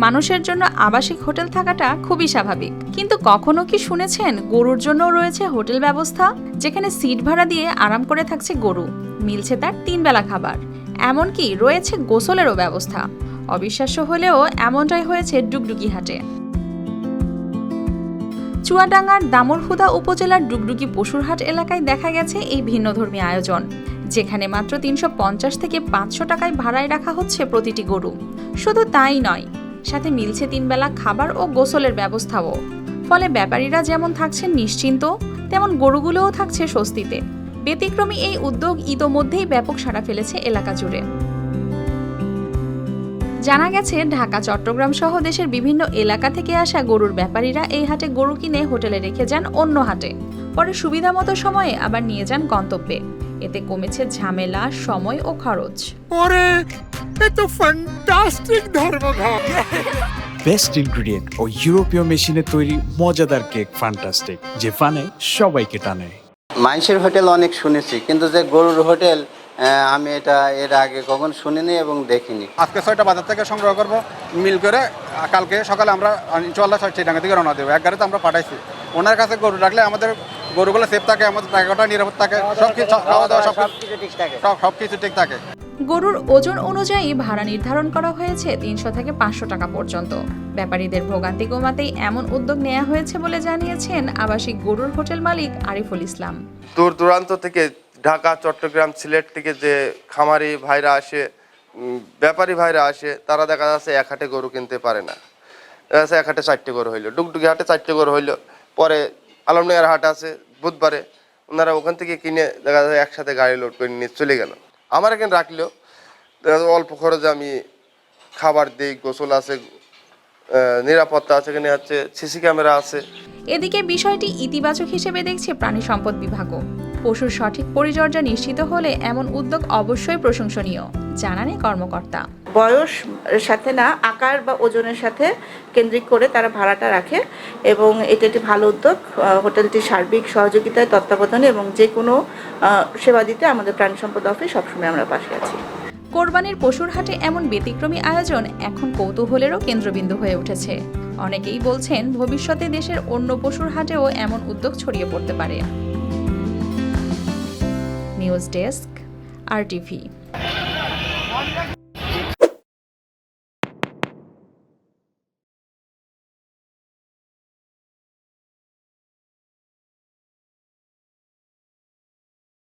মানুষের জন্য আবাসিক হোটেল থাকাটা খুবই স্বাভাবিক, কিন্তু কখনো কি শুনেছেন গরুর জন্যও রয়েছে হোটেল ব্যবস্থা, যেখানে সিট ভাড়া দিয়ে আরাম করে থাকছে গরু, মিলছে তার 3 বেলা খাবার, এমনকি রয়েছে গোসলেরও ব্যবস্থা। অবিশ্বাস্য হলেও এমনটাই হয়েছে ডুগডুগি হাটে। চুয়াডাঙ্গার দামুড়হুদা উপজেলার ডুগডুগি পশুরহাট এলাকায় দেখা গেছে এই ভিন্নধর্মী আয়োজন, যেখানে মাত্র 350 থেকে 500 টাকায় ভাড়ায় রাখা হচ্ছে প্রতিটি গরু। শুধু তাই নয়, সাথে মিলছে 3 বেলা খাবার ও গোসলের ব্যবস্থাও। ফলে ব্যাপারীরা যেমন থাকছেন নিশ্চিন্ত, তেমন গরুগুলোও থাকছে স্বস্তিতে। ব্যতিক্রমী এই উদ্যোগ ইতোমধ্যেই ব্যাপক সাড়া ফেলেছে এলাকা জুড়ে। জানা গেছে, ঢাকা, চট্টগ্রাম সহ দেশের বিভিন্ন এলাকা থেকে আসা গরুর ব্যাপারীরা এই হাটে গরু কিনে হোটেলে রেখে যান অন্য হাটে, পরে সুবিধামতো সময়ে আবার নিয়ে যান গন্তব্যে। এতে কমেছে ঝামেলা, সময় ও খরচ। বেস্ট ইনগ্রেডিয়েন্ট ও ইউরোপীয় মেশিনে তৈরি মজাদার কেক ফ্যান্টাস্টিক, যে ফানে সবাইকে টানে। মাইশের হোটেল অনেক শুনেছি, কিন্তু যে গরুর হোটেল আমি এটা এর আগে কখন শুনিনি এবং দেখিনি। আজকে 6টা বাজার থেকে সংগ্রহ করব, মিল করে কালকে সকালে আমরা ইনশাআল্লাহ চিটাগাং থেকে রওনা দেবো। এক গাড়িতে আমরা পাঠাইছি। ওনার কাছে গরু রাখলে আমাদের গরুগুলো সেফ থাকে, আমাদের জায়গাটা নিরাপদ থাকে, সবকিছু খাওয়া দাওয়া সবকিছু ঠিক থাকে। গরুর ওজন অনুযায়ী ভাড়া নির্ধারণ করা হয়েছে 300 থেকে 500 টাকা পর্যন্ত। ব্যাপারীদের ভোগান্তি কমাতেই এমন উদ্যোগ নেওয়া হয়েছে বলে জানিয়েছেন আবাসিক গরুর হোটেল মালিক আরিফুল ইসলাম। দূর দূরান্ত থেকে ঢাকা, চট্টগ্রাম, সিলেট থেকে যে খামারি ভাইরা আসে, ব্যাপারী ভাইরা আসে, তারা দেখা যাচ্ছে এক হাটে গরু কিনতে পারে না। দেখা যাচ্ছে এক হাটে 4টে গরু হইলো, ডুগডুগি হাটে 4টে গরু হইলো, পরে আলমডাঙ্গার হাট আছে বুধবারে, ওনারা ওখান থেকে কিনে দেখা যাচ্ছে একসাথে গাড়ি লোড করে নিয়ে চলে গেল। আমার এখানে রাখলেও দেখা যাচ্ছে অল্প খরচে আমি খাবার দিই, গোসল আছে, নিরাপত্তা আছে, এখানে হচ্ছে সিসি ক্যামেরা আছে। এদিকে বিষয়টি ইতিবাচক হিসেবে দেখছে প্রাণী সম্পদ বিভাগও। পশুর সঠিক পরিচর্যা নিশ্চিত হলে এমন উদ্যোগ অবশ্যই প্রশংসনীয়, জানান এই কর্মকর্তা। বয়স সাথে না, আকার বা ওজনের সাথে কেন্দ্রিক করে তারা ভাড়াটা রাখে এবং এটা একটি ভালো উদ্যোগ। হোটেলটির সার্বিক সহযোগিতায়, তত্ত্বাবধানে এবং যে কোনো সেবা দিতে আমাদের প্রাণী সম্পদ অফিস সবসময় আমরা পাশে আছি। কোরবানির পশুর হাটে এমন ব্যতিক্রমী আয়োজন এখন কৌতূহলেরও কেন্দ্রবিন্দু হয়ে উঠেছে। অনেকেই বলছেন, ভবিষ্যতে দেশের অন্য পশুর হাটেও এমন উদ্যোগ ছড়িয়ে পড়তে পারে। News desk, RTV।